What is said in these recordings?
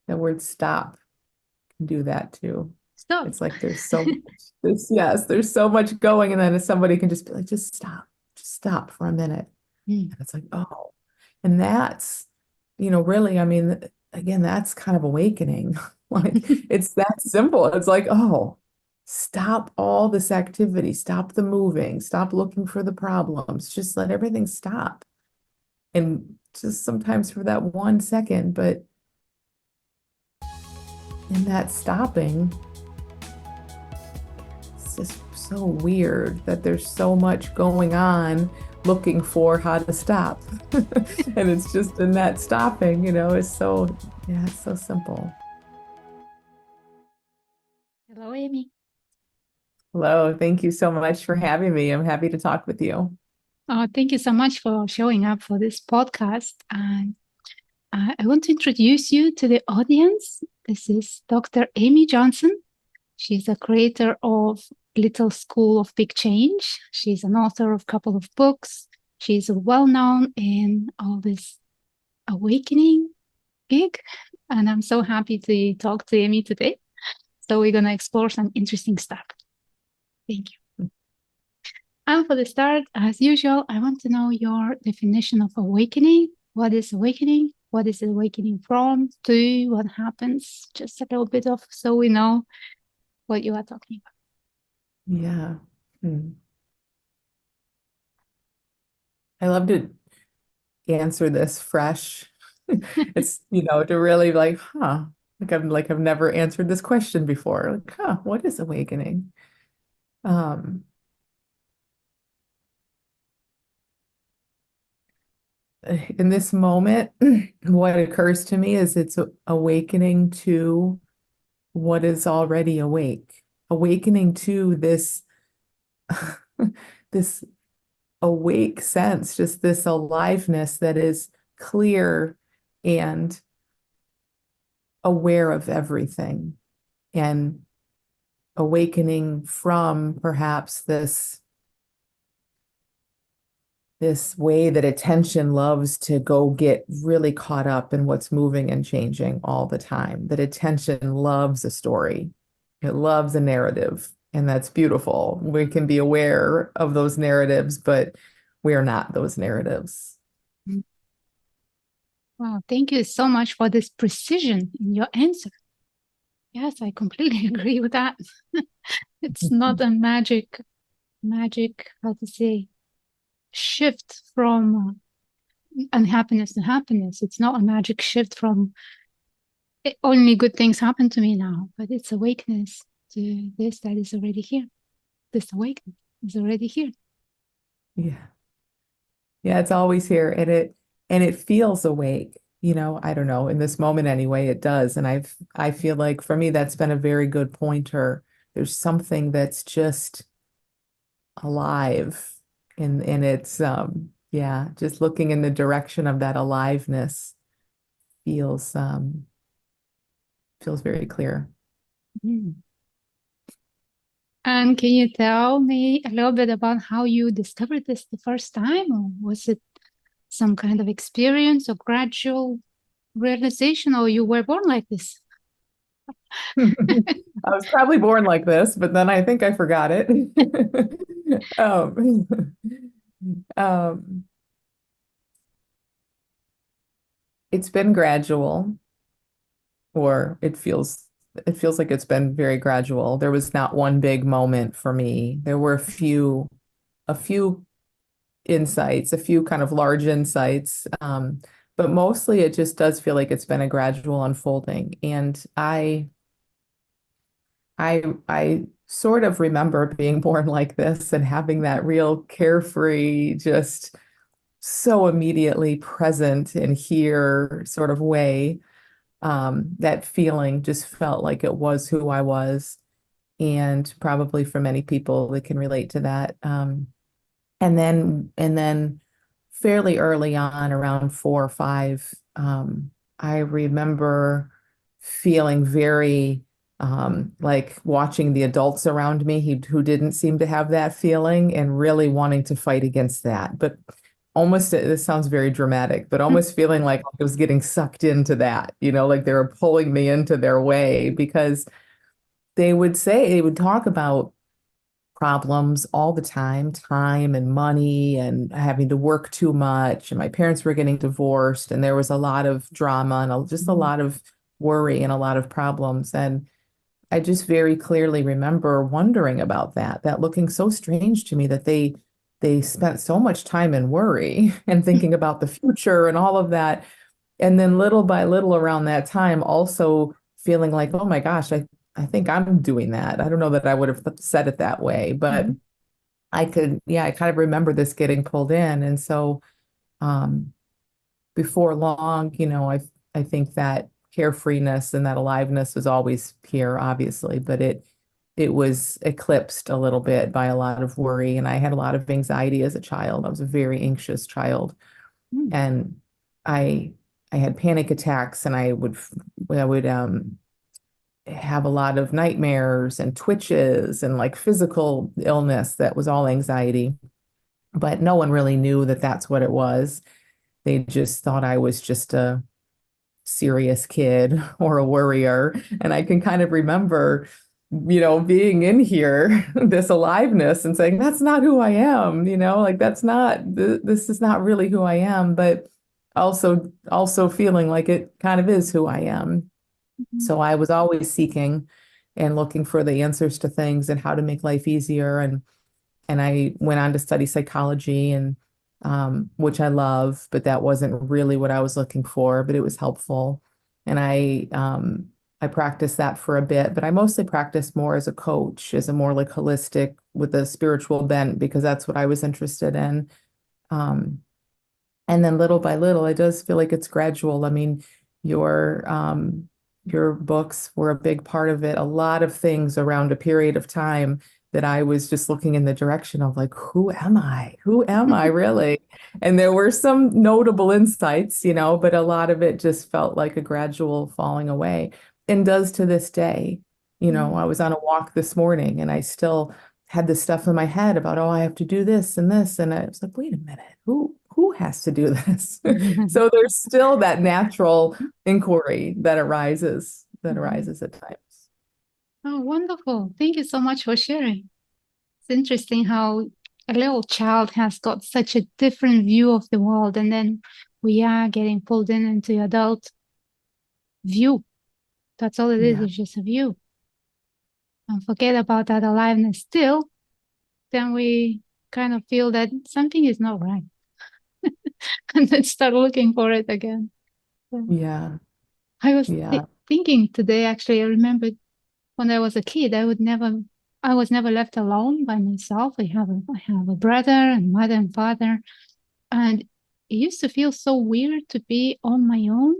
The word stop can do that too. Stop. It's like there's so much going, and then if somebody can just be like, just stop for a minute. Mm. And it's like, oh, and that's, really, I mean, again, that's kind of awakening. Like it's that simple. It's like, oh, stop all this activity, stop the moving, stop looking for the problems, just let everything stop. And just sometimes for that 1 second, but in that stopping, it's just so weird that there's so much going on looking for how to stop. And it's just in that stopping, it's so, yeah, it's so simple. Hello, Amy. Hello, thank you so much for having me. I'm happy to talk with you. Thank you so much for showing up for this podcast. And I want to introduce you to the audience. This is Dr. Amy Johnson. She's a creator of Little School of Big Change. She's an author of a couple of books. She's well known in all this awakening gig. And I'm so happy to talk to Amy today. So we're going to explore some interesting stuff. Thank you. And for the start, as usual, I want to know your definition of awakening. What is awakening? What is awakening from? To what happens? Just a little bit of so we know what you are talking about. Yeah. I love to answer this fresh. It's, to really like, I've never answered this question before. Like, what is awakening? Um, in this moment, what occurs to me is it's awakening to what is already awake, awakening to this this awake sense, just this aliveness that is clear and aware of everything, and awakening from perhaps this way that attention loves to go get really caught up in what's moving and changing all the time. That attention loves a story, it loves a narrative, and that's beautiful. We can be aware of those narratives, but we are not those narratives. Wow, thank you so much for this precision in your answer. Yes, I completely agree with that. It's not a magic, how to say, shift from unhappiness to happiness. It's not a magic shift from only good things happen to me now, but it's awakeness to this that is already here. This awakening is already here. Yeah. Yeah, it's always here, and it feels awake. I don't know, in this moment anyway, it does. And I feel like for me that's been a very good pointer. There's something that's just alive, and it's yeah, just looking in the direction of that aliveness feels feels very clear. Mm. And can you tell me a little bit about how you discovered this the first time, or was it some kind of experience or gradual realization, or you were born like this? I was probably born like this, but then I think I forgot it. um, um, it's been gradual, or it feels like it's been very gradual. There was not one big moment for me. There were a few insights, a few kind of large insights. But mostly it just does feel like it's been a gradual unfolding. And I sort of remember being born like this and having that real carefree, just so immediately present and here sort of way. That feeling just felt like it was who I was. And probably for many people that can relate to that. And then fairly early on, around 4 or 5, I remember feeling very like watching the adults around me who didn't seem to have that feeling and really wanting to fight against that. But almost, this sounds very dramatic, but almost feeling like I was getting sucked into that, like they were pulling me into their way because they would talk about problems all the time and money and having to work too much. And my parents were getting divorced, and there was a lot of drama and just a lot of worry and a lot of problems. And I just very clearly remember wondering about that looking so strange to me that they spent so much time in worry and thinking about the future and all of that. And then little by little around that time, also feeling like, oh my gosh, I think I'm doing that. I don't know that I would have said it that way, but Mhm. I kind of remember this getting pulled in. And so um, before long, I think that carefreeness and that aliveness was always here, obviously, but it was eclipsed a little bit by a lot of worry. And I had a lot of anxiety as a child. I was a very anxious child. Mm. And I I had panic attacks, and I would have a lot of nightmares and twitches and like physical illness that was all anxiety. But no one really knew that that's what it was. They just thought I was just a serious kid or a worrier. And I can kind of remember, being in here, this aliveness and saying, that's not who I am, like this is not really who I am, but also feeling like it kind of is who I am. Mhm. So I was always seeking and looking for the answers to things and how to make life easier. And I went on to study psychology and which I love, but that wasn't really what I was looking for, but it was helpful. And I practiced that for a bit, but I mostly practiced more as a coach, as a more like holistic with a spiritual bent because that's what I was interested in. Um, and then little by little, it does feel like it's gradual. I mean, your books were a big part of it. A lot of things around a period of time that I was just looking in the direction of like, who am I? Who am I really? And there were some notable insights, but a lot of it just felt like a gradual falling away and does to this day. Mm. I was on a walk this morning and I still had this stuff in my head about, oh, I have to do this and this. And I was like, wait a minute, who has to do this? So there's still that natural inquiry that Mhm. arises at times. Oh, wonderful. Thank you so much for sharing. It's interesting how a little child has got such a different view of the world, and then we are getting pulled in into adult view. That's all it is. Yeah. It's just a view. And forget about that aliveness still, then we kind of feel that something is not right. And then start looking for it again. So Yeah. I was Yeah. thinking today, actually, I remembered when I was a kid, I was never left alone by myself. I have a brother and mother and father. And it used to feel so weird to be on my own.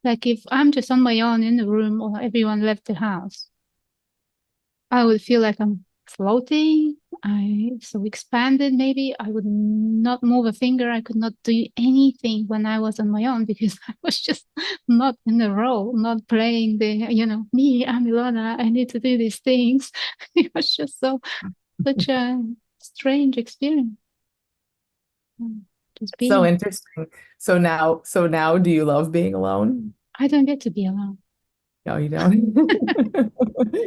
Like if I'm just on my own in the room or everyone left the house, I would feel like I'm floating. I so expanded maybe. I would not move a finger. I could not do anything when I was on my own because I was just not in the role, not playing me, I'm Ilona, I need to do these things. It was just such a strange experience. Just So being. interesting. So now do you love being alone? I don't get to be alone. No, you don't.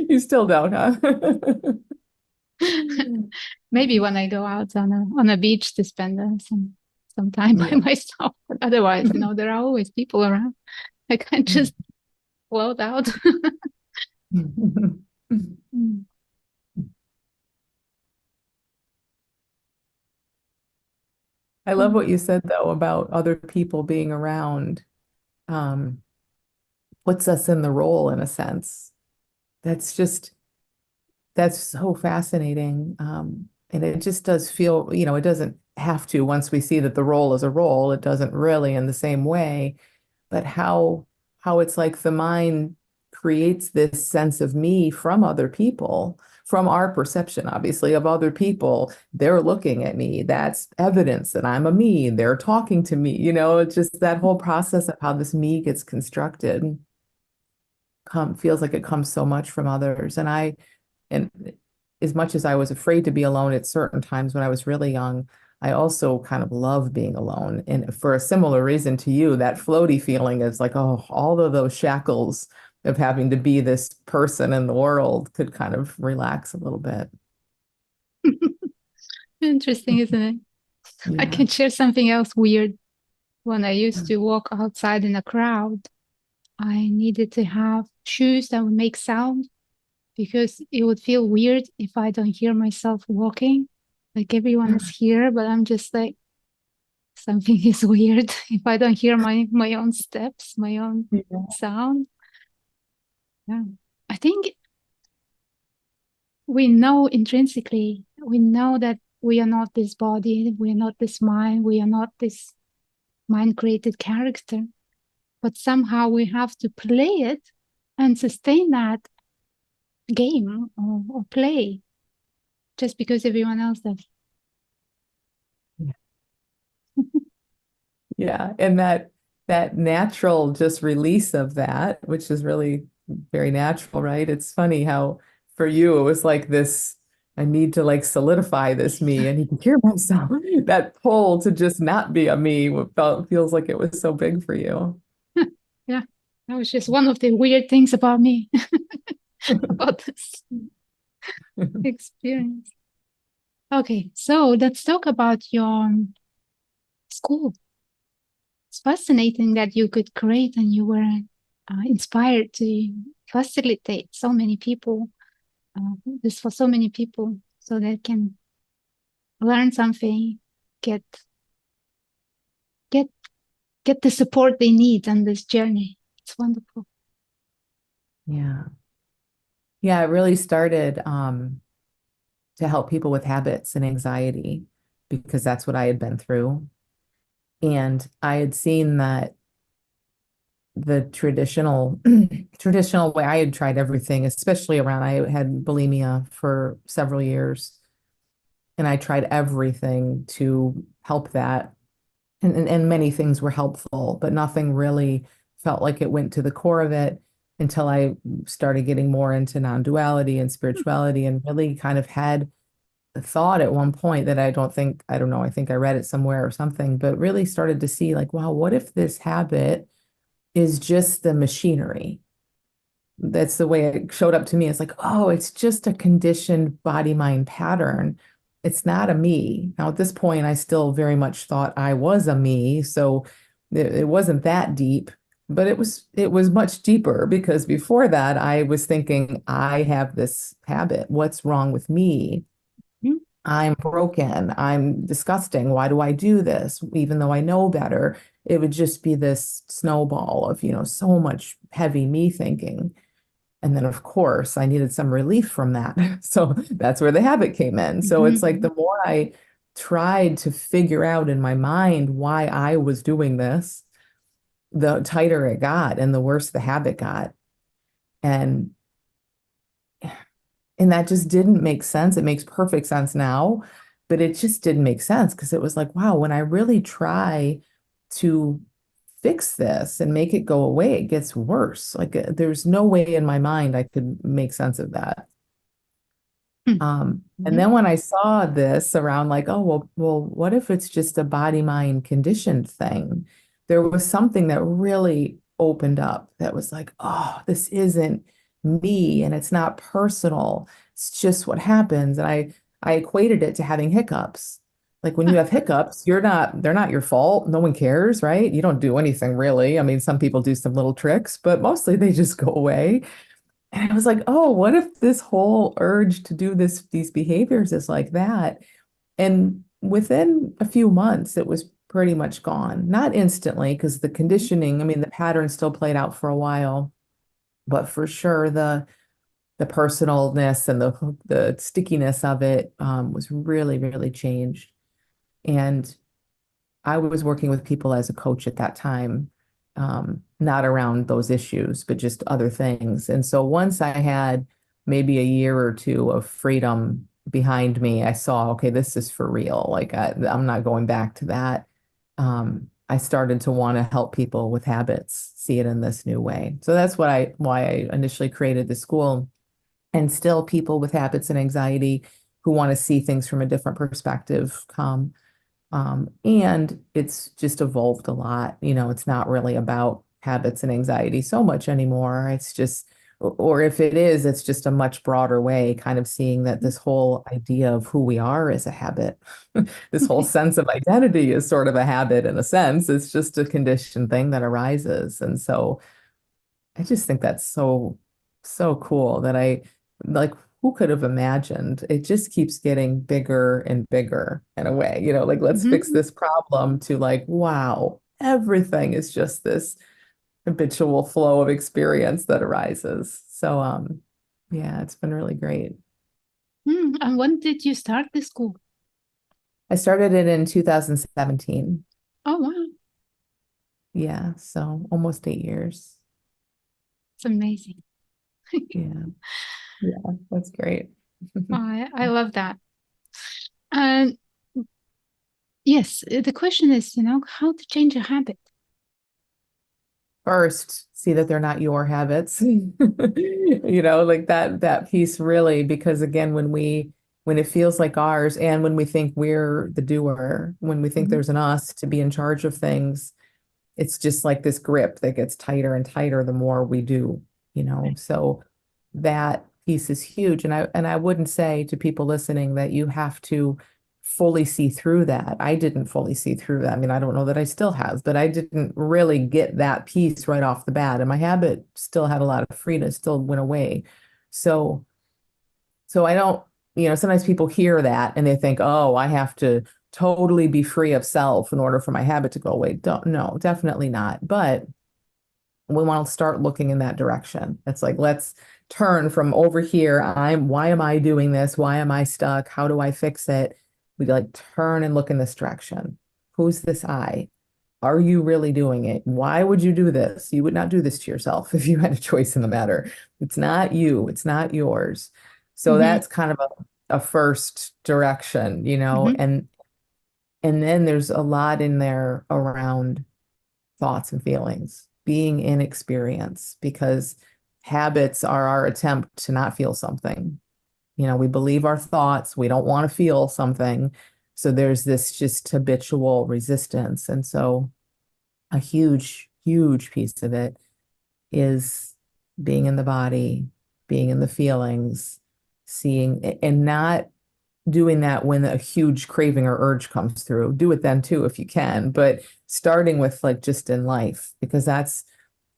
You still don't, huh? Maybe when I go out on a beach to spend some time by Yeah. myself. But otherwise, there are always people around. I can't just float out. Mm. I love Mm. what you said though about other people being around. Um, Puts us in the role in a sense. That's just that's so fascinating. And it just does feel, it doesn't have to once we see that the role is a role, it doesn't really in the same way, but how it's like the mind creates this sense of me from other people, from our perception, obviously, of other people. They're looking at me. That's evidence that I'm a me. They're talking to me. It's just that whole process of how this me gets constructed feels like it comes so much from others. And as much as I was afraid to be alone at certain times when I was really young, I also kind of love being alone. And for a similar reason to you, that floaty feeling is like, oh, all of those shackles of having to be this person in the world could kind of relax a little bit. Interesting, isn't it? I Yeah. can share something else weird. When I used to walk outside in a crowd, I needed to have shoes that would make sound because it would feel weird if I don't hear myself walking. Like everyone is here, but I'm just like, something is weird if I don't hear my own steps, my own Yeah. sound. Yeah. I think we know intrinsically, we know that we are not this body, we are not this mind, we are not this mind created character, but somehow we have to play it and sustain that game or play just because everyone else does. Yeah. And that natural just release of that, which is really very natural, right? It's funny how for you it was like this, I need to like solidify this me. I need to hear myself. That pull to just not be a me feels like it was so big for you. Yeah, that was just one of the weird things about me, about this experience. Okay, so let's talk about your school. It's fascinating that you could create and you were inspired to facilitate so many people, this for so many people, so they can learn something, get get get the support they need on this journey. It's wonderful. Yeah. Yeah, it really started to help people with habits and anxiety because that's what I had been through. And I had seen that the traditional way I had tried everything, especially around I had bulimia for several years, and I tried everything to help that. And many things were helpful, but nothing really felt like it went to the core of it until I started getting more into non-duality and spirituality and really kind of had the thought at one point that I don't know, I think I read it somewhere or something, but really started to see like, wow, what if this habit is just the machinery? That's the way it showed up to me. It's like, oh, it's just a conditioned body mind pattern. It's not a me. Now, at this point, I still very much thought I was a me. So it wasn't that deep, but it was much deeper because before that, I was thinking, I have this habit. What's wrong with me? Mhm. I'm broken. I'm disgusting. Why do I do this? Even though I know better, it would just be this snowball of, so much heavy me thinking. And then, of course, I needed some relief from that. So that's where the habit came in. So it's like Mhm. the more I tried to figure out in my mind why I was doing this, the tighter it got and the worse the habit got. And and that just didn't make sense. It makes perfect sense now, but it just didn't make sense because it was like, wow, when I really try to fix this and make it go away, it gets worse. Like there's no way in my mind I could make sense of that. And Mhm. then when I saw this around like, oh, well, what if it's just a body mind conditioned thing? There was something that really opened up that was like, oh, this isn't me and it's not personal. It's just what happens. And I equated it to having hiccups. Like when you have hiccups, they're not your fault. No one cares, right? You don't do anything really. I mean, some people do some little tricks, but mostly they just go away. And I was like, oh, what if this whole urge to do these behaviors is like that? And within a few months, it was pretty much gone. Not instantly, because the conditioning, I mean, the pattern still played out for a while, but for sure the personalness and the stickiness of it was really, really changed. And I was working with people as a coach at that time, not around those issues, but just other things. And so once I had maybe a year or two of freedom behind me, I saw, okay, this is for real. Like I'm not going back to that. I started to want to help people with habits see it in this new way. So that's why I initially created the school. And still, people with habits and anxiety who want to see things from a different perspective come. And it's just evolved a lot. It's not really about habits and anxiety so much anymore. It's just, or if it is, it's just a much broader way, kind of seeing that this whole idea of who we are is a habit. This whole sense of identity is sort of a habit in a sense. It's just a conditioned thing that arises. And so I just think that's so, so cool that like, who could have imagined? It just keeps getting bigger and bigger in a way, like let's fix Mhm. this problem to like, wow, everything is just this habitual flow of experience that arises. So, yeah, it's been really great. And when did you start the school? I started it in 2017. Oh, wow. Yeah, so almost 8 years. It's amazing. Yeah, yeah, that's great. I love that. And yes, the question is, how to change a habit. First, see that they're not your habits. Like that piece really, because again, when it feels like ours and when we think we're the doer, when we think Mhm. there's an us to be in charge of things, it's just like this grip that gets tighter and tighter the more we do. So that piece is huge. And I wouldn't say to people listening that you have to fully see through that. I didn't fully see through that. I mean, I don't know that I still have, but I didn't really get that piece right off the bat. And my habit still had a lot of freedom, still went away. So I don't, sometimes people hear that and they think, oh, I have to totally be free of self in order for my habit to go away. Don't, no, definitely not. But we want to start looking in that direction. It's like, let's turn from over here. Why am I doing this? Why am I stuck? How do I fix it? We like turn and look in this direction. Who's this I? Are you really doing it? Why would you do this? You would not do this to yourself if you had a choice in the matter. It's not you, it's not yours. So Mhm. that's kind of a first direction, Mhm. and then there's a lot in there around thoughts and feelings, being in experience, because habits are our attempt to not feel something. We believe our thoughts, we don't want to feel something. So there's this just habitual resistance. And so a huge, huge piece of it is being in the body, being in the feelings, seeing and not doing that when a huge craving or urge comes through. Do it then too if you can, but starting with like just in life, because that's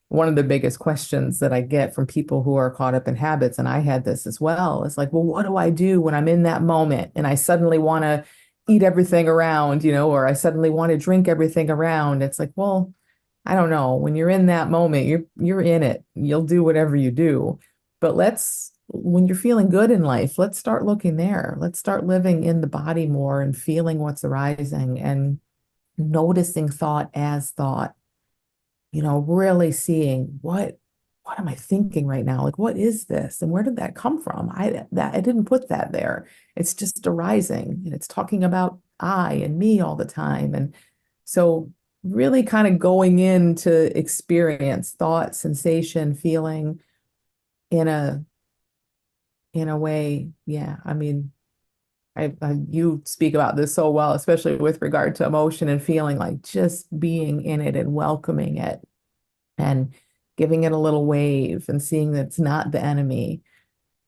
one of the biggest questions that I get from people who are caught up in habits. And I had this as well. It's like, well, what do I do when I'm in that moment and I suddenly want to eat everything around, or I suddenly want to drink everything around? It's like, well, I don't know. When you're in that moment, you're in it. You'll do whatever you do. But when you're feeling good in life, let's start looking there. Let's start living in the body more and feeling what's arising and noticing thought as thought. Really seeing what am I thinking right now? Like, what is this? And where did that come from? I didn't put that there. It's just arising and it's talking about I and me all the time. And so really kind of going into experience, thought, sensation, feeling in a way. Yeah. I mean, you speak about this so well, especially with regard to emotion and feeling, like just being in it and welcoming it and giving it a little wave and seeing that it's not the enemy.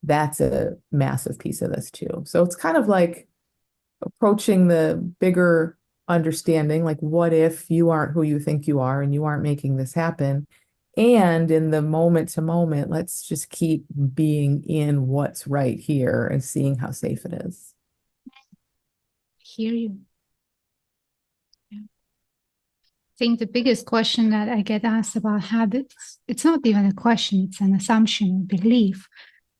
That's a massive piece of this too. So it's kind of like approaching the bigger understanding, like what if you aren't who you think you are and you aren't making this happen? And in the moment to moment, let's just keep being in what's right here and seeing how safe it is. Hear you. Yeah. I think the biggest question that I get asked about habits, it's not even a question, it's an assumption, a belief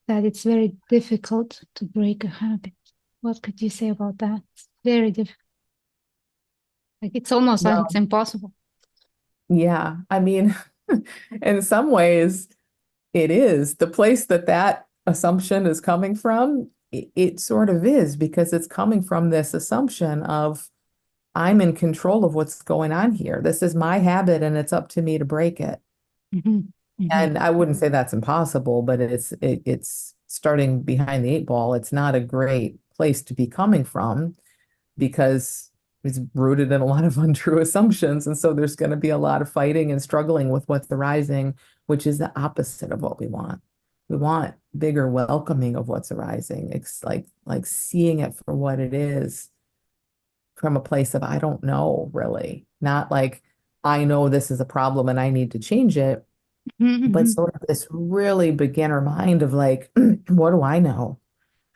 that it's very difficult to break a habit. What could you say about that? It's very difficult. Like it's almost like it's Well, impossible. yeah, I mean, in some ways, it is. The place that that assumption is coming from, it sort of is because it's coming from this assumption of I'm in control of what's going on here. This is my habit and it's up to me to break it. Mhm. Mhm. And I wouldn't say that's impossible, but it's starting behind the eight ball. It's not a great place to be coming from because is rooted in a lot of untrue assumptions. And so there's going to be a lot of fighting and struggling with what's arising, which is the opposite of what we want. We want bigger welcoming of what's arising. It's like seeing it for what it is from a place of I don't know really, not like I know this is a problem and I need to change it, but Mhm. sort of this really beginner mind of like, what do I know?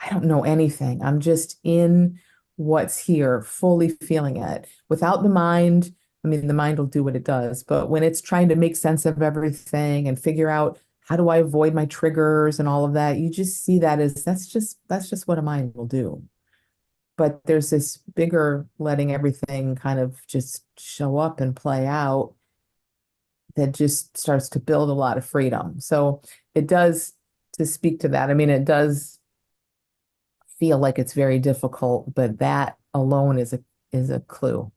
I don't know anything. I'm just in what's here, fully feeling it without the mind. I mean, the mind will do what it does, but when it's trying to make sense of everything and figure out how do I avoid my triggers and all of that, you just see that as that's just what a mind will do. But there's this bigger letting everything kind of just show up and play out that just starts to build a lot of freedom. So it does, to speak to that, I mean, it does feel like it's very difficult, but that alone is a clue.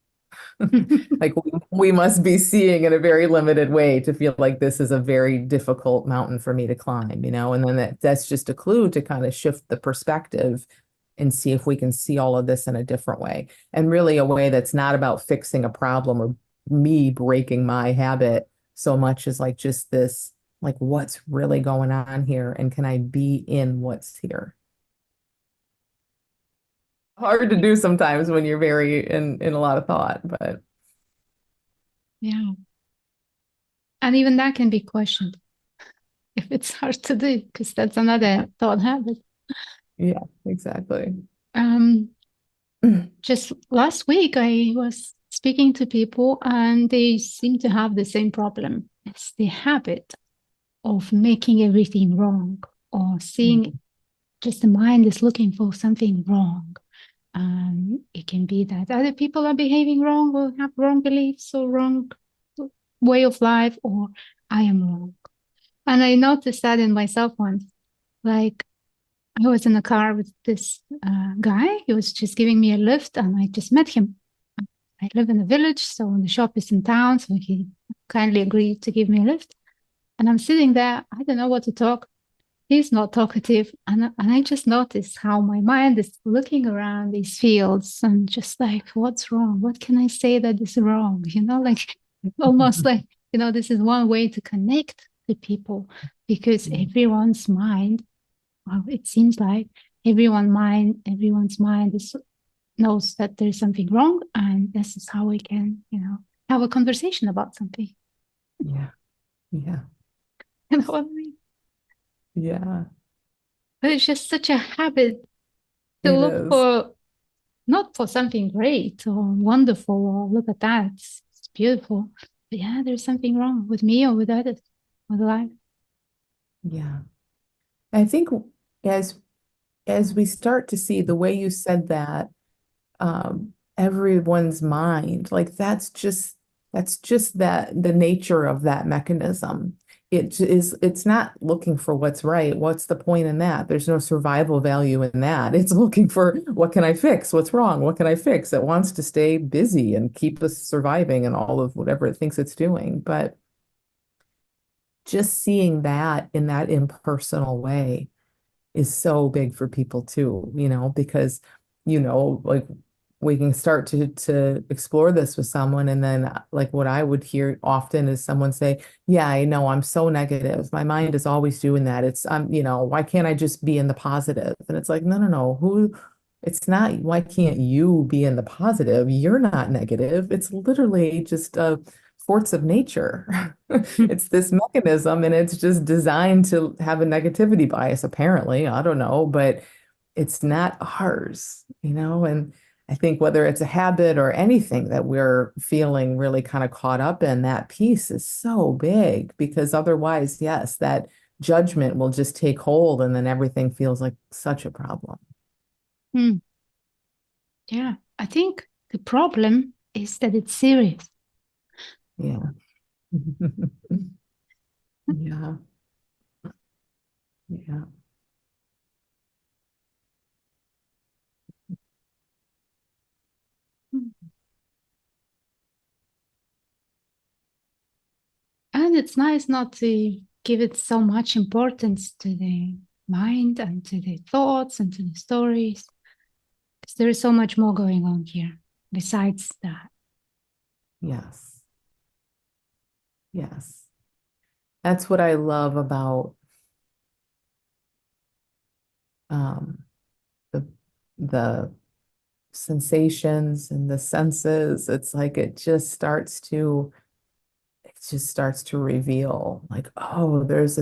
Like we must be seeing in a very limited way to feel like this is a very difficult mountain for me to climb, and then that's just a clue to kind of shift the perspective and see if we can see all of this in a different way. And really a way that's not about fixing a problem or me breaking my habit so much as like just this, like what's really going on here and can I be in what's here? Hard to do sometimes when you're very in a lot of thought, but Yeah. And even that can be questioned if it's hard to do, because that's another thought habit. yeah, exactly. Um, just last week, I was speaking to people and they seem to have the same problem. It's the habit of making everything wrong or seeing just the mind is looking for something wrong. It can be that other people are behaving wrong or have wrong beliefs or wrong way of life, or I am wrong. And I noticed that in myself once. Like I was in a car with this guy. He was just giving me a lift, and I just met him. I live in a village, so the shop is in town. So he kindly agreed to give me a lift. And I'm sitting there. I don't know what to talk. He's not talkative. And I just noticed how my mind is looking around these fields and just like, what's wrong? What can I say that is wrong? Like almost like, this is one way to connect to people because everyone's mind, well, it seems like everyone's mind knows that there's something wrong. And this is how we can, have a conversation about something. Yeah, yeah, You know what I mean? yeah, But it's just such a habit to it look is. for not for something great or wonderful or look at that. It's beautiful. But yeah, there's something wrong with me or with others, with life. Yeah. I think as as we start to see the way you said that, everyone's mind, like that's just that the nature of that mechanism. It's not looking for what's right. What's the point in that? There's no survival value in that. It's looking for what can I fix? What's wrong? What can I fix? It wants to stay busy and keep us surviving and all of whatever it thinks it's doing. But just seeing that in that impersonal way is so big for people too, because, like we can start to explore this with someone and then like what I would hear often is someone say, "Yeah, I know I'm so negative. My mind is always doing that. It's why can't I just be in the positive?" And it's like, no, no, no. It's not why can't you be in the positive? You're not negative. It's literally just a force of nature. It's this mechanism and it's just designed to have a negativity bias, apparently. I don't know, but it's not ours, and I think whether it's a habit or anything that we're feeling really kind of caught up in, that piece is so big because otherwise, yes, that judgment will just take hold and then everything feels like such a problem. Mm, yeah, I think the problem is that it's serious. Yeah. Yeah. Yeah. Mm. And it's nice not to give it so much importance to the mind and to the thoughts and to the stories, because there is so much more going on here. besides that. Yes. Yes. That's what I love about um, the the sensations and the senses. It's like it just starts to reveal like, oh, there's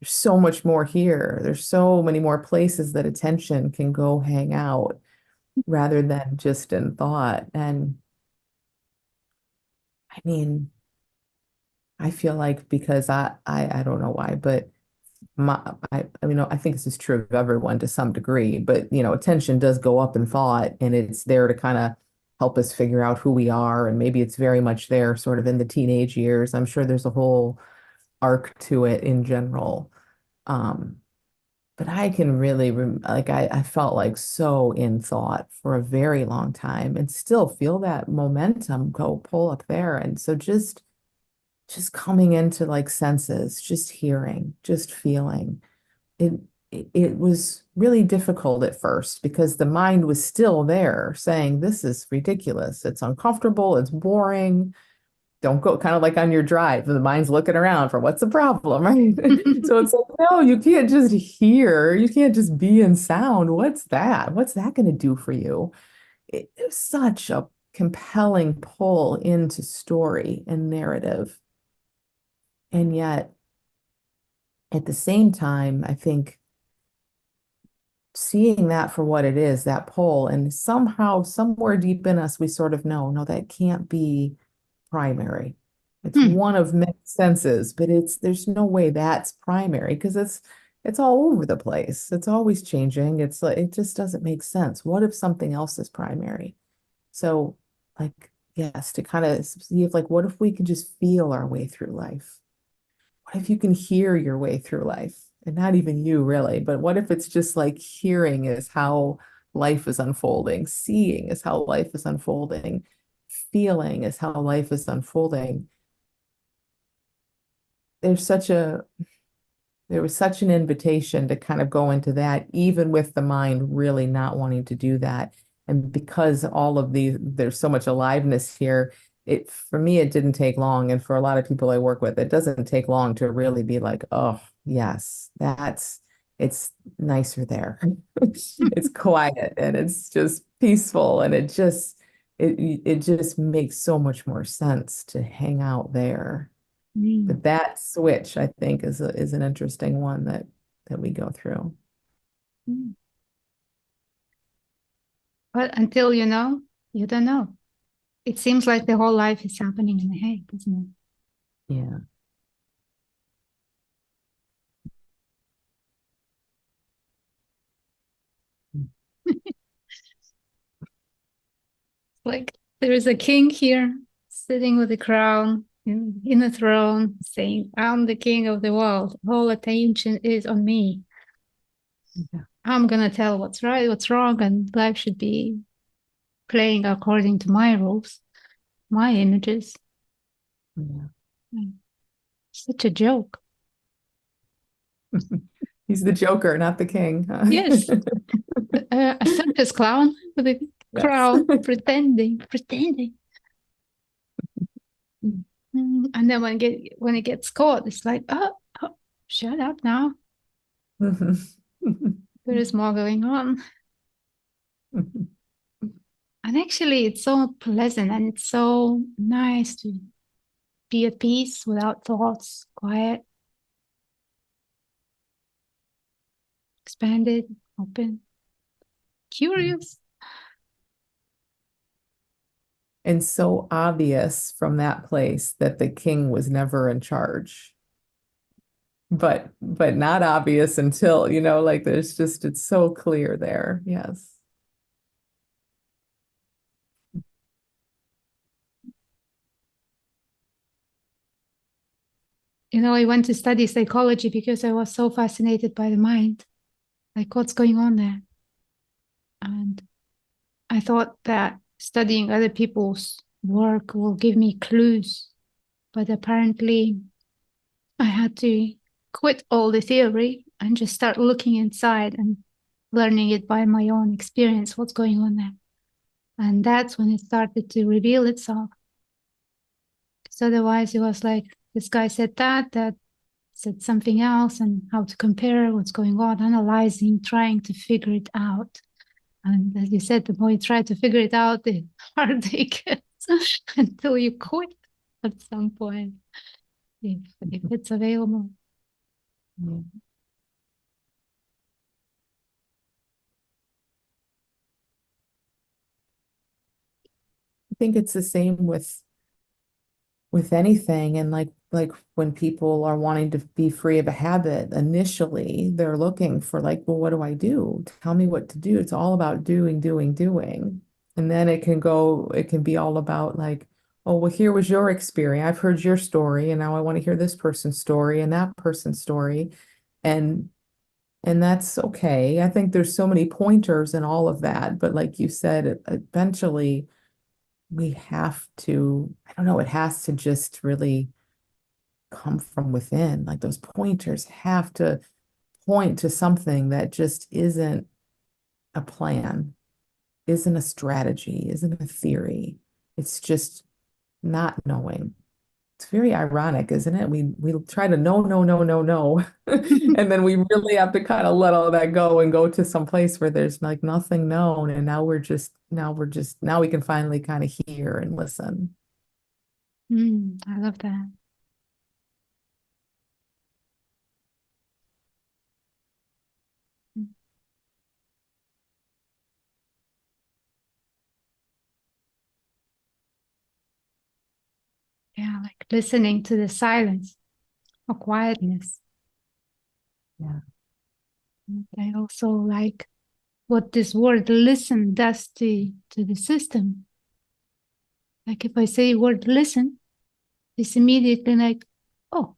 so much more here. There's so many more places that attention can go hang out rather than just in thought. And I mean, I feel like because I don't know why, but I mean, I think this is true of everyone to some degree, but attention does go up in thought and it's there to kind of help us figure out who we are. And maybe it's very much there sort of in the teenage years. I'm sure there's a whole arc to it in general. Um, but I can really, like, I felt like so in thought for a very long time and still feel that momentum go pull up there. And so just coming into like senses, just hearing, just feeling. It, it was really difficult at first because the mind was still there saying, this is ridiculous. It's uncomfortable. It's boring. Don't go kind of like on your drive. The mind's looking around for what's the problem, right? So it's like, no, you can't just hear. You can't just be in sound. What's that? What's that going to do for you? It was such a compelling pull into story and narrative. And yet, at the same time, I think seeing that for what it is, that pull, and somehow, somewhere deep in us, we sort of know, no, that can't be primary. It's Hmm. one of many senses, but there's no way that's primary because it's all over the place. It's always changing. It's like it just doesn't make sense. What if something else is primary? So, like, yes, to kind of see if like, what if we could just feel our way through life? What if you can hear your way through life? And not even you really, but what if it's just like hearing is how life is unfolding, seeing is how life is unfolding, feeling is how life is unfolding. There's such a there was such an invitation to kind of go into that, even with the mind really not wanting to do that. And because there's so much aliveness here, for me, it didn't take long. And for a lot of people I work with, it doesn't take long to really be like, oh, yes, it's nicer there. It's quiet and it's just peaceful. And it just makes so much more sense to hang out there. Hmm. But that switch, I think, is an interesting one that we go through. Hmm. But until you know, you don't know. It seems like the whole life is happening in the head, doesn't Yeah. it? Like there is a king here sitting with a crown in a throne saying, I'm the king of the world. All attention is on me. Yeah. I'm going to tell what's right, what's wrong, and life should be playing according to my rules, my images. Yeah. Such a joke. He's the Joker, not the king, huh? Yes, a circus clown with a Yes. crown, pretending. And then when it gets caught, it's like, oh, shut up now. There is more going on. And actually, it's so pleasant and it's so nice to be at peace without thoughts, quiet, expanded, open, curious. And so obvious from that place that the king was never in charge. But not obvious until, like it's so clear there. Yes. I went to study psychology because I was so fascinated by the mind, like what's going on there. And I thought that studying other people's work will give me clues, but apparently I had to quit all the theory and just start looking inside and learning it by my own experience, what's going on there. And that's when it started to reveal itself. Because otherwise it was like, this guy said that said something else, and how to compare what's going on, analyzing, trying to figure it out. And as you said, the more you try to figure it out, the harder it gets until you quit at some point, if it's available. Yeah. I think it's the same with anything. And like when people are wanting to be free of a habit, initially they're looking for like, well, what do I do? Tell me what to do. It's all about doing, doing, doing. And then it can be all about like, oh, well, here was your experience. I've heard your story, and now I want to hear this person's story and that person's story. And and that's okay. I think there's so many pointers in all of that. But like you said, eventually we have to, I don't know, it has to just really come from within. Like those pointers have to point to something that just isn't a plan, isn't a strategy, isn't a theory. It's just not knowing. It's very ironic, isn't it? We try to know, no, no, no, no. And then we really have to kind of let all that go and go to some place where there's like nothing known. And now we can finally kind of hear and listen. I love that. Yeah, like listening to the silence or quietness. Yeah. I also like what this word listen does to the system. Like if I say word listen, it's immediately like, oh,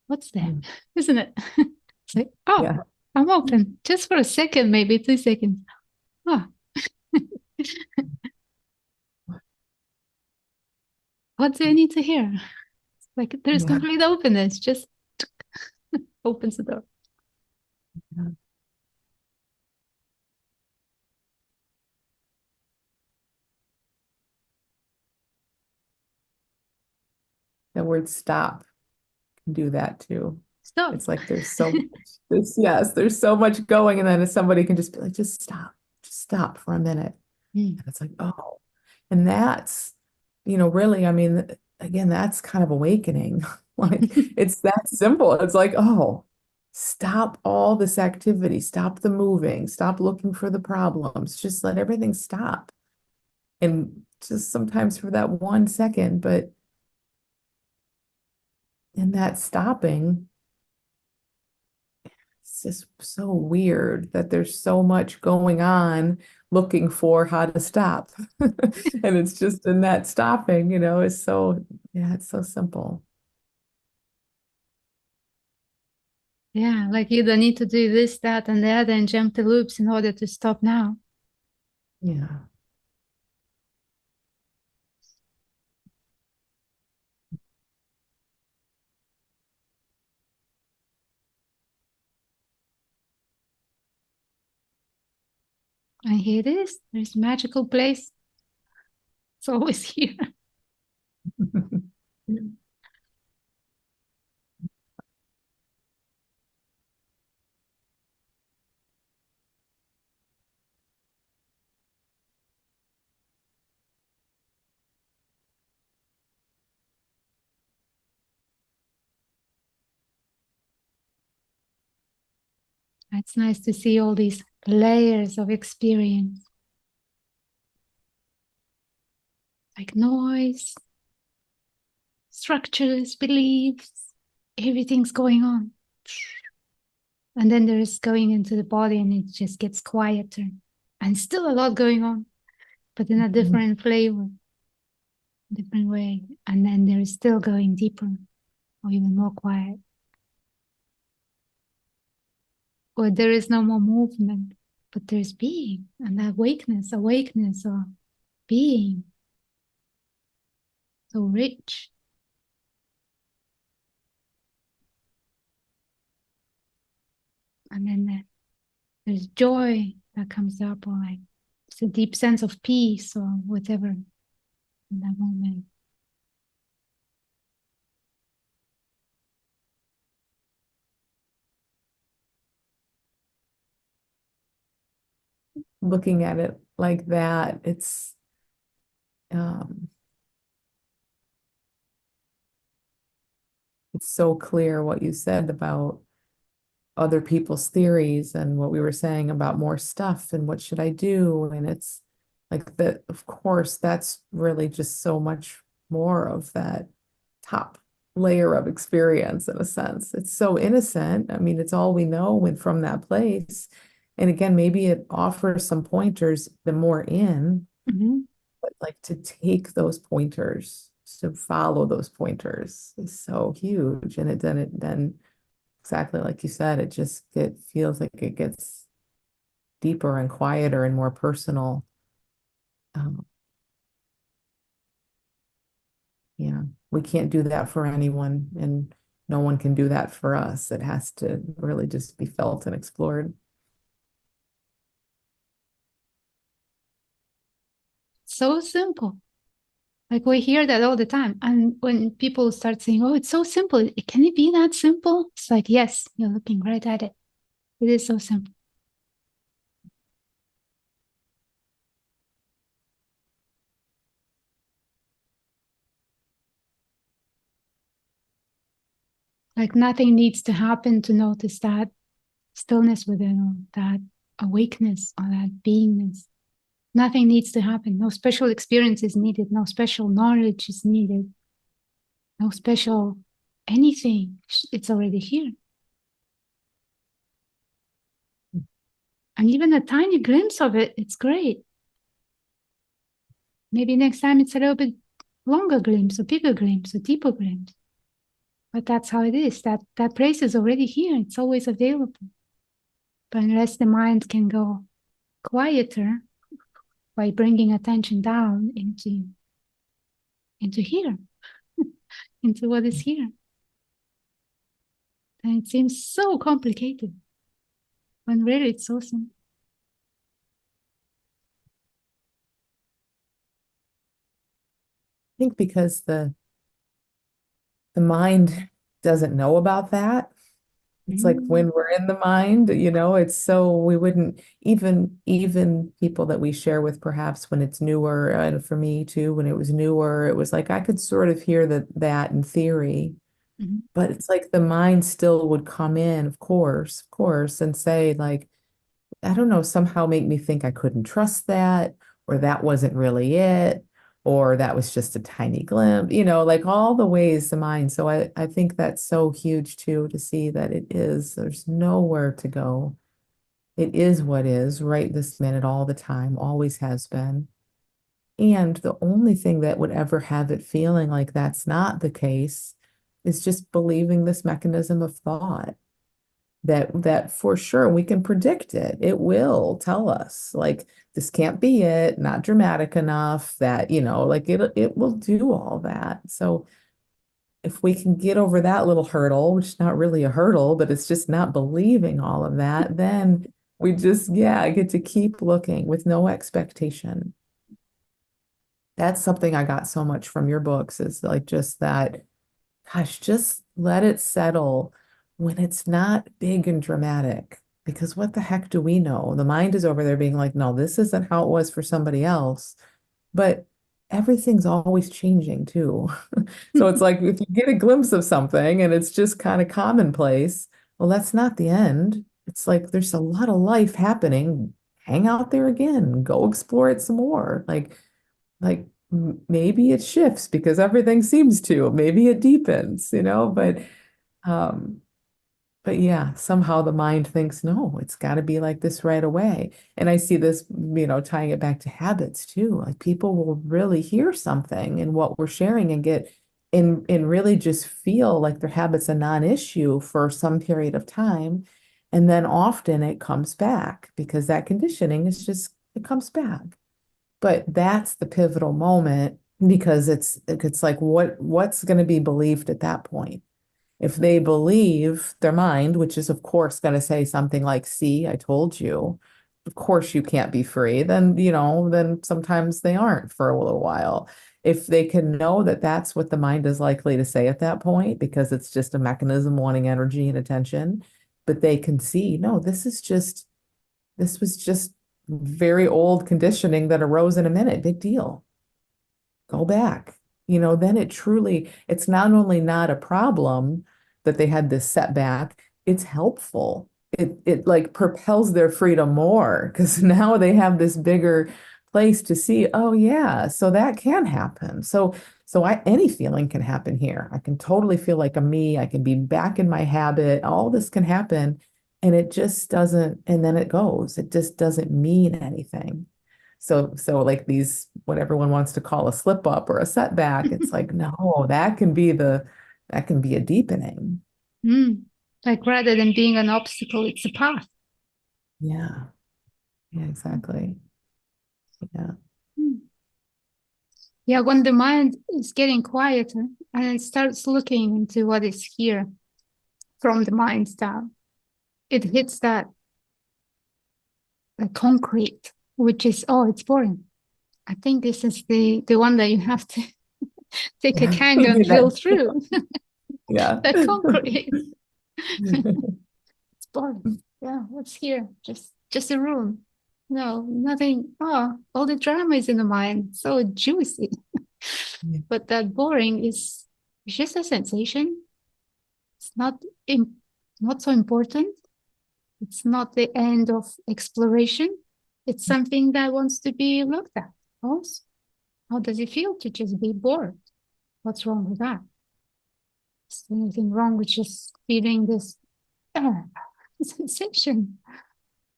what's that? Mm. Isn't it? It's like, oh, Yeah. I'm open just for a second, maybe 2 seconds. Oh, what do I need to hear? Like there's Yeah. complete openness, just opens the door. Yeah. The word stop can do that too. Stop. It's like there's so much going, and then if somebody can just be like, just stop for a minute. Mm. And it's like, oh, and that's, really, I mean, again, that's kind of awakening. Like it's that simple. It's like, oh, stop all this activity, stop the moving, stop looking for the problems, just let everything stop. And just sometimes for that 1 second, but in that stopping, it's just so weird that there's so much going on looking for how to stop. And it's just in that stopping, it's so, yeah, it's so simple. Yeah, like you don't need to do this, that, and the other and jump the loops in order to stop now. Yeah. And here it is. There's a magical place. It's always here. It's nice to see all these layers of experience, like noise, structures, beliefs, everything's going on. And then there's going into the body and it just gets quieter. And still a lot going on, but in a different flavor, different way. And then there is still going deeper or even more quiet. Or there is no more movement, but there's being and awakeness or being so rich. And then there's joy that comes up, or like just a deep sense of peace or whatever in that moment. Looking at it like that, um, it's so clear what you said about other people's theories and what we were saying about more stuff and what should I do. And it's like that, of course, that's really just so much more of that top layer of experience in a sense. It's so innocent. I mean, it's all we know when from that place. And again, maybe it offers some pointers the more in, Mhm. but like to take those pointers, to follow those pointers is so huge. And it then exactly like you said, it feels like it gets deeper and quieter and more personal. Um, yeah, we can't do that for anyone, and no one can do that for us. It has to really just be felt and explored. So simple. Like we hear that all the time. And when people start saying, oh, it's so simple, can it be that simple? It's like, yes, you're looking right at it. It is so simple. Like nothing needs to happen to notice that stillness within, or that awakeness, or that beingness. Nothing needs to happen. No special experience is needed. No special knowledge is needed. No special anything. It's already here. And even a tiny glimpse of it, it's great. Maybe next time it's a little bit longer glimpse, a bigger glimpse, a deeper glimpse. But that's how it is. That place is already here. It's always available. But unless the mind can go quieter by bringing attention down into here, into what is here, then it seems so complicated. When really it's so simple. I think because the mind doesn't know about that. It's like Mm. when we're in the mind, it's so we wouldn't even people that we share with perhaps when it's newer, and for me too, when it was newer, it was like I could sort of hear that in theory, Mhm. but it's like the mind still would come in, of course, and say like, I don't know, somehow make me think I couldn't trust that, or that wasn't really it, or that was just a tiny glimpse, like all the ways the mind. So I think that's so huge too, to see that there's nowhere to go. It is what is right this minute, all the time, always has been. And the only thing that would ever have it feeling like that's not the case is just believing this mechanism of thought that for sure we can predict it. It will tell us like this can't be it, not dramatic enough, that, like it will do all that. So if we can get over that little hurdle, which is not really a hurdle, but it's just not believing all of that, then we just, yeah, get to keep looking with no expectation. That's something I got so much from your books, is like just that, gosh, just let it settle when it's not big and dramatic. Because what the heck do we know? The mind is over there being like, no, this isn't how it was for somebody else. But everything's always changing too. So it's like if you get a glimpse of something and it's just kind of commonplace, well, that's not the end. It's like there's a lot of life happening. Hang out there again, go explore it some more. Like maybe it shifts because everything seems to. Maybe it deepens, um, but yeah, somehow the mind thinks, no, it's got to be like this right away. And I see this, tying it back to habits too. Like people will really hear something in what we're sharing and get and really just feel like their habit's a non-issue for some period of time. And then often it comes back because that conditioning it comes back. But that's the pivotal moment because it's like what's going to be believed at that point. If they believe their mind, which is of course going to say something like, see, I told you, of course you can't be free, then, then sometimes they aren't for a little while. If they can know that that's what the mind is likely to say at that point, because it's just a mechanism wanting energy and attention, but they can see, no, this was just very old conditioning that arose in a minute. Big deal. Go back. Then it's not only not a problem that they had this setback, it's helpful. It like propels their freedom more because now they have this bigger place to see, oh yeah, so that can happen. So any feeling can happen here. I can totally feel like a me. I can be back in my habit. All this can happen. And it just doesn't, and then it goes. It just doesn't mean anything. So like these, what everyone wants to call a slip up or a setback, it's like, no, that can be a deepening. Mm. Like rather than being an obstacle, it's a path. Yeah. Yeah, exactly. Yeah. Mm. Yeah, when the mind is getting quieter and it starts looking into what is here from the mind down, it hits that the concrete, which is, oh, it's boring. I think this is the one that you have to take a Yeah. can and drill That- through. yeah. The concrete. It's boring. Yeah, what's here? Just a room. No, nothing. Oh, all the drama is in the mind. So juicy. But that boring is just a sensation. It's not so important. It's not the end of exploration. It's something that wants to be looked at. Also, how does it feel to just be bored? What's wrong with that? Is there anything wrong with just feeling this uh, sensation?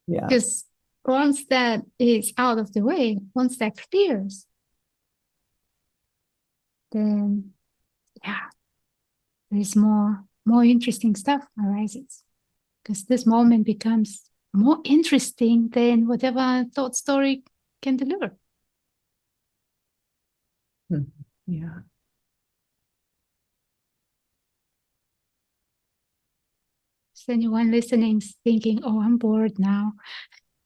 Yeah. Because once that is out of the way, once that clears, then yeah, there's more interesting stuff arises. Because this moment becomes more interesting than whatever thought story can deliver. Yeah. Is anyone listening thinking, oh, I'm bored now?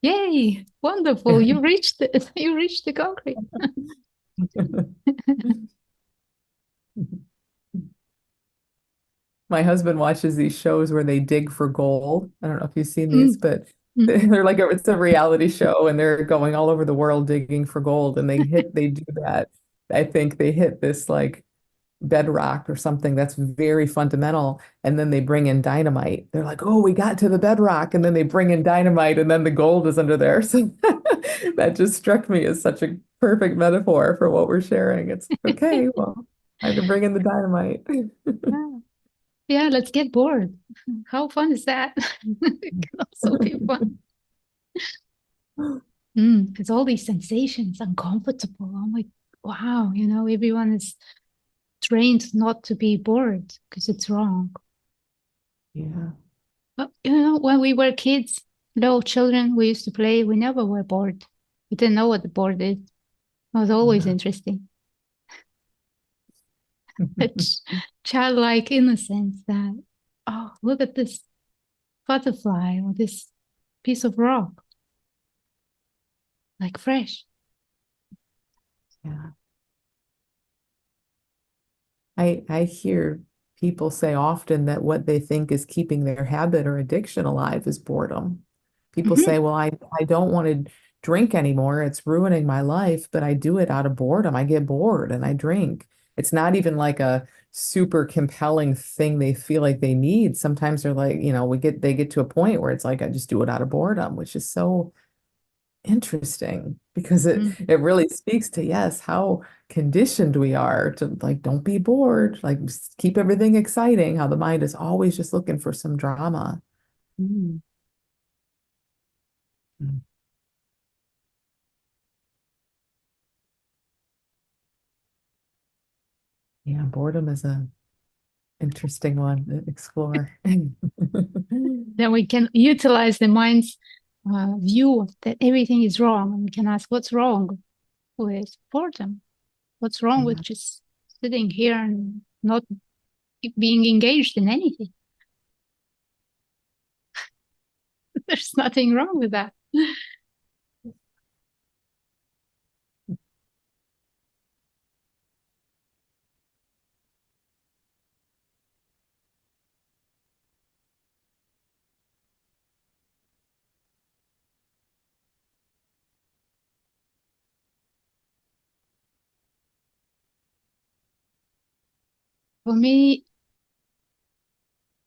Yay, wonderful. You reached it. You reached the concrete. My husband watches these shows where they dig for gold. I don't know if you've seen these, Mm, but mm. they're like it's a reality show and they're going all over the world digging for gold and they do that. I think they hit this like bedrock or something that's very fundamental and then they bring in dynamite. They're like, "Oh, we got to the bedrock." And then they bring in dynamite and then the gold is under there. So that just struck me as such a perfect metaphor for what we're sharing. It's okay, well, time to bring in the dynamite. Yeah. Yeah, let's get bored. How fun is that? It can also be fun. It's all these sensations, uncomfortable. I'm like, wow, everyone is trained not to be bored because it's wrong. Yeah. But, when we were kids, little children, we used to play. We never were bored. We didn't know what the board is. It was always Yeah. interesting. A childlike innocence that, oh, look at this butterfly or this piece of rock, like fresh. Yeah. I hear people say often that what they think is keeping their habit or addiction alive is boredom. People Mhm. say, well, I don't want to drink anymore. It's ruining my life, but I do it out of boredom. I get bored and I drink. It's not even like a super compelling thing they feel like they need. Sometimes they're like, they get to a point where it's like, I just do it out of boredom, which is so interesting because it Mm. it really speaks to yes how conditioned we are to like don't be bored like just keep everything exciting how the mind is always just looking for some drama. Mm. Mm. Yeah, boredom is a interesting one to explore. Then we can utilize the mind's view that everything is wrong. And we can ask, what's wrong with boredom? What's wrong with Yeah, just sitting here and not being engaged in anything? There's nothing wrong with that. For me,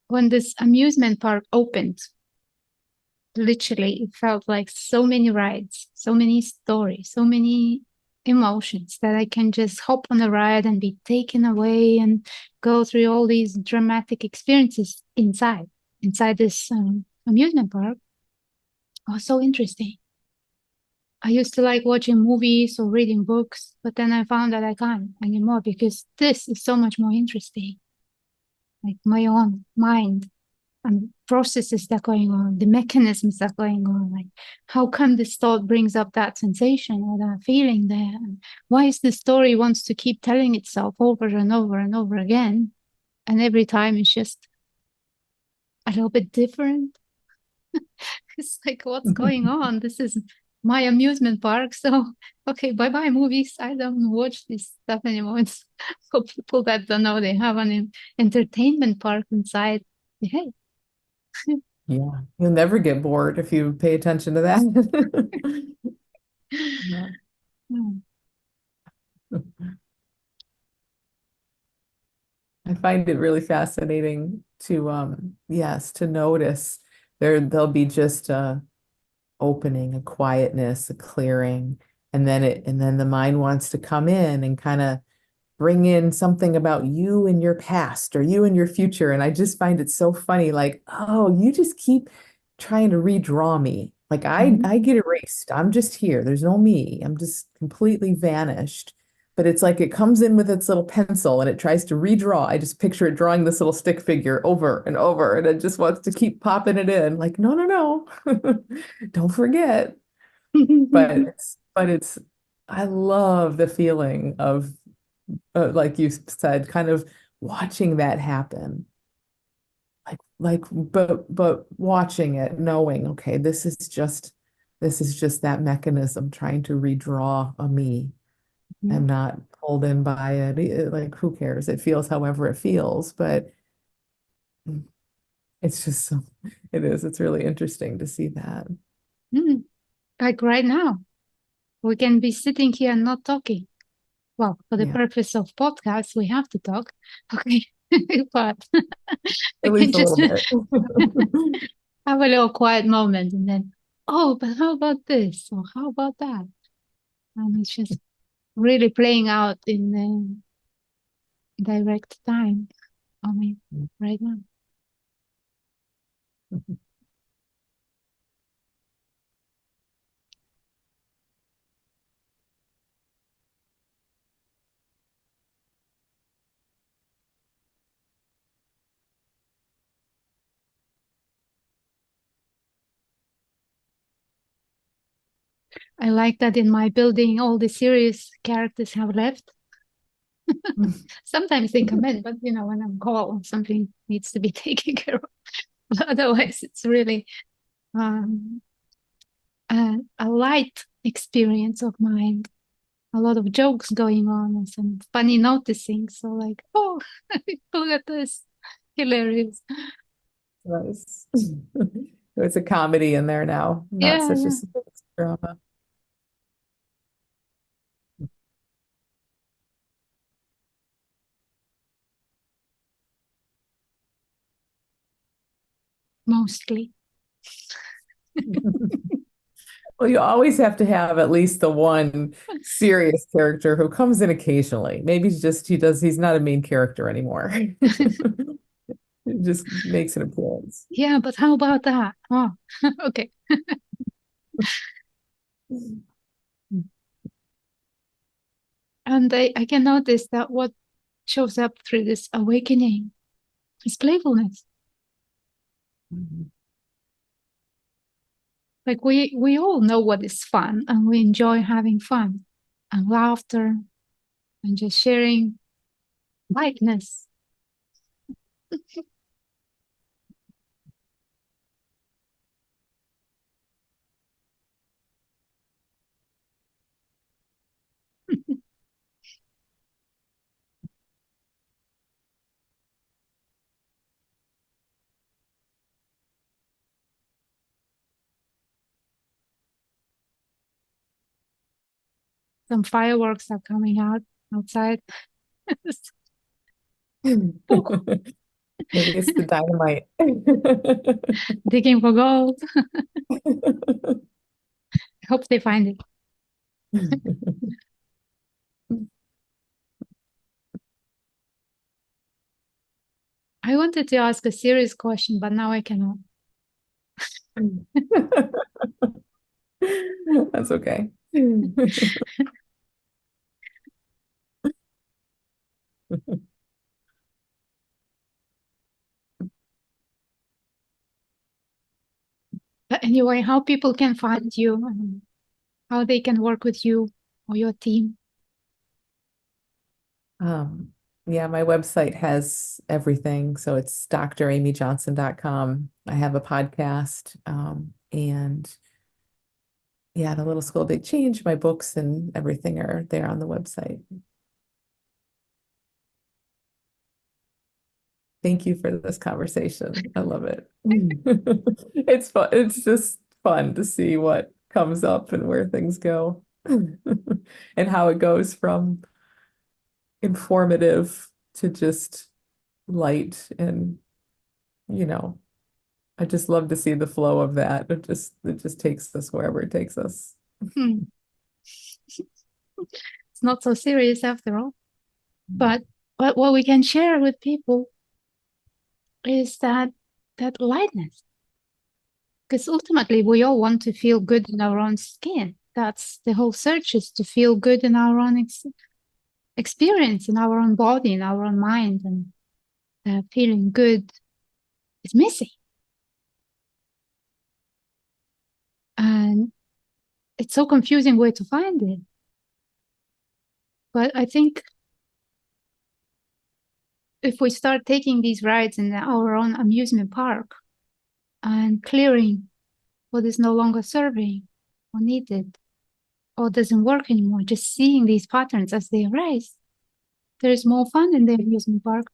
when this amusement park opened, literally, it felt like so many rides, so many stories, so many emotions that I can just hop on a ride and be taken away and go through all these dramatic experiences inside this amusement park. It was so interesting. I used to like watching movies or reading books, but then I found that I can't anymore because this is so much more interesting. Like my own mind and processes that are going on, the mechanisms that are going on. Like, how come this thought brings up that sensation or that feeling there? And why is the story wants to keep telling itself over and over and over again? And every time it's just a little bit different. It's like, what's going on? This is my amusement park. So, okay, bye bye, movies. I don't watch this stuff anymore. It's for people that don't know, they have an entertainment park inside. Hey. Yeah, you'll never get bored if you pay attention to that. Yeah. Hmm. I find it really fascinating to yes, to notice there'll be just a opening, a quietness, a clearing, and then the mind wants to come in and kind of bring in something about you and your past or you and your future. And I just find it so funny, like, oh, you just keep trying to redraw me. Like I get erased. I'm just here. There's no me. I'm just completely vanished. But it's like it comes in with its little pencil and it tries to redraw. I just picture it drawing this little stick figure over and over, and it just wants to keep popping it in. Like, no, no, no. Don't forget. But it's I love the feeling of like you said, kind of watching that happen. But watching it, knowing, okay, this is just that mechanism trying to redraw a me. I'm not pulled in by it. Like, who cares? It feels however it feels, but it's just so, it is. It's really interesting to see that. Like right now, we can be sitting here and not talking. Well, for the Yeah, purpose of podcasts, we have to talk. Okay. But we at can least a just little bit. have a little quiet moment and then, oh, but how about this? Or how about that? And it's just really playing out in direct time. I mean, right now, I like that in my building, all the serious characters have left. Sometimes they come in, but when I'm called, something needs to be taken care of. Otherwise, it's really um, a light experience of mine. A lot of jokes going on and some funny noticing. So like, oh, look at this, hilarious. Nice. It's a comedy in there now, not Yeah, such a yeah, serious drama. mostly. Well, you always have to have at least the one serious character who comes in occasionally. Maybe he's not a main character anymore. He just makes an appearance. Yeah, but how about that? Oh, okay. And I can notice that what shows up through this awakening is playfulness. Like we all know what is fun and we enjoy having fun and laughter and just sharing lightness. Some fireworks are coming out outside. Maybe it's the dynamite. Digging for gold. I hope they find it. I wanted to ask a serious question, but now I cannot. That's okay. But anyway, how people can find you and how they can work with you or your team. Um, yeah, my website has everything. So it's dramyjohnson.com. I have a podcast, and yeah, the Little School Big Change, my books and everything are there on the website. Thank you for this conversation. I love it. It's fun. It's just fun to see what comes up and where things go and how it goes from informative to just light. And, you know, I just love to see the flow of that. It just takes us wherever it takes us. Hmm. It's not so serious after all. But what we can share with people is that lightness. Because ultimately we all want to feel good in our own skin. That's the whole search, is to feel good in our own experience, in our own body, in our own mind. And feeling good is missing. And it's so confusing where to find it. But I think if we start taking these rides in our own amusement park and clearing what is no longer serving or needed or doesn't work anymore, just seeing these patterns as they arise, there's more fun in the amusement park.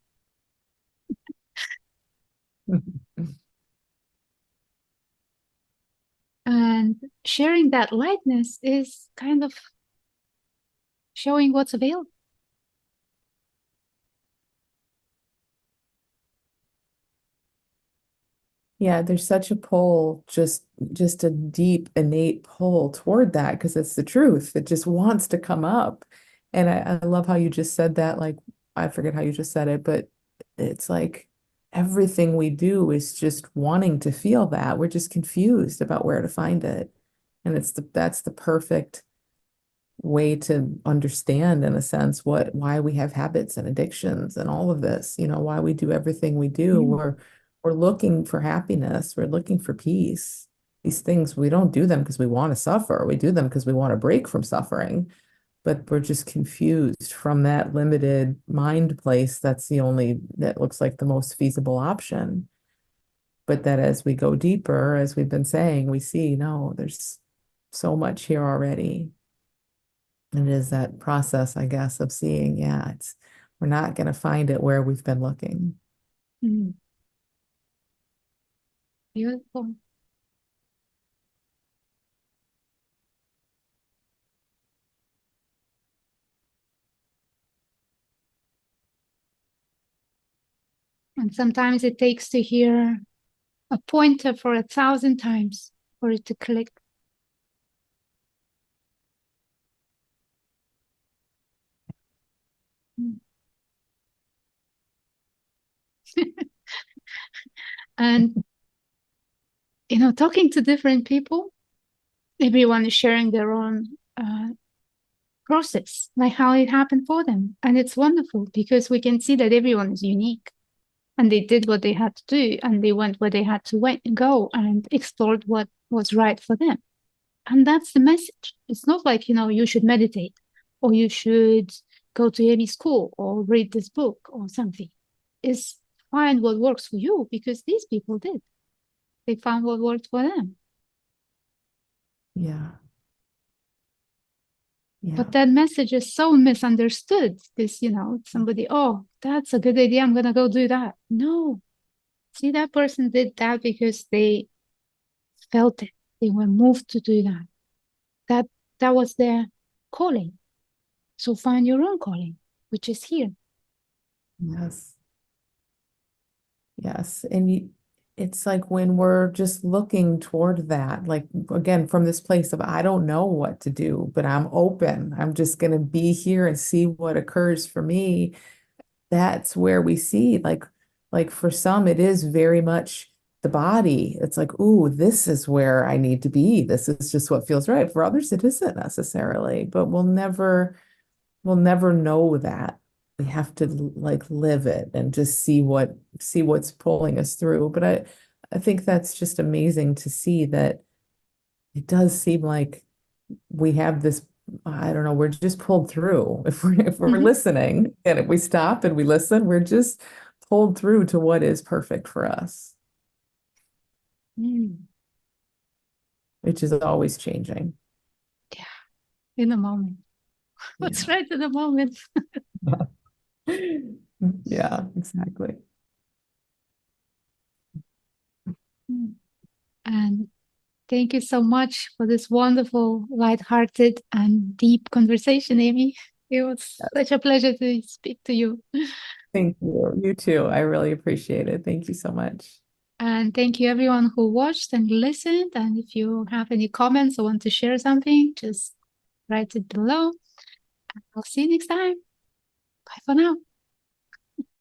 And sharing that lightness is kind of showing what's available. Yeah, there's such a pull, just a deep, innate pull toward that because it's the truth. It just wants to come up. And I love how you just said that, like I forget how you just said it, but it's like everything we do is just wanting to feel that. We're just confused about where to find it. And that's the perfect way to understand, in a sense, why we have habits and addictions and all of this, why we do everything we do. Mm. We're looking for happiness, we're looking for peace. These things, we don't do them because we want to suffer. We do them because we want to break from suffering, but we're just confused from that limited mind place. That looks like the most feasible option. But that as we go deeper, as we've been saying, we see, no, there's so much here already. And it is that process, I guess, of seeing, yeah, we're not going to find it where we've been looking. Mm. Beautiful. And sometimes it takes to hear a pointer for 1,000 times for it to click. Mm. And, talking to different people, everyone is sharing their own process, like how it happened for them. And it's wonderful because we can see that everyone is unique and they did what they had to do and they went where they had to go and explored what was right for them. And that's the message. It's not like, you should meditate or you should go to any school or read this book or something. It's find what works for you because these people did. They found what worked for them. Yeah. Yeah. But that message is so misunderstood because, somebody, oh, that's a good idea. I'm going to go do that. No, see, that person did that because they felt it. They were moved to do that. That that was their calling. So find your own calling, which is here. Yes. Yes. And it's like when we're just looking toward that, like again, from this place of I don't know what to do, but I'm open. I'm just going to be here and see what occurs for me. That's where we see like for some it is very much the body. It's like, ooh, this is where I need to be. This is just what feels right. For others, it isn't necessarily, but we'll never know that. We have to like live it and just see what's pulling us through. But I think that's just amazing to see that it does seem like we have this, I don't know, we're just pulled through. If we're Mhm. listening and if we stop and we listen, we're just pulled through to what is perfect for us, Mm. which is always changing. Yeah, in the moment. What's Yeah. right in the moment? Yeah, exactly. Mm. And thank you so much for this wonderful, light-hearted, and deep conversation, Amy. It was such a pleasure to speak to you. Thank you. You too. I really appreciate it. Thank you so much. And thank you, everyone who watched and listened. And if you have any comments or want to share something, just write it below. I'll see you next time. Bye for now.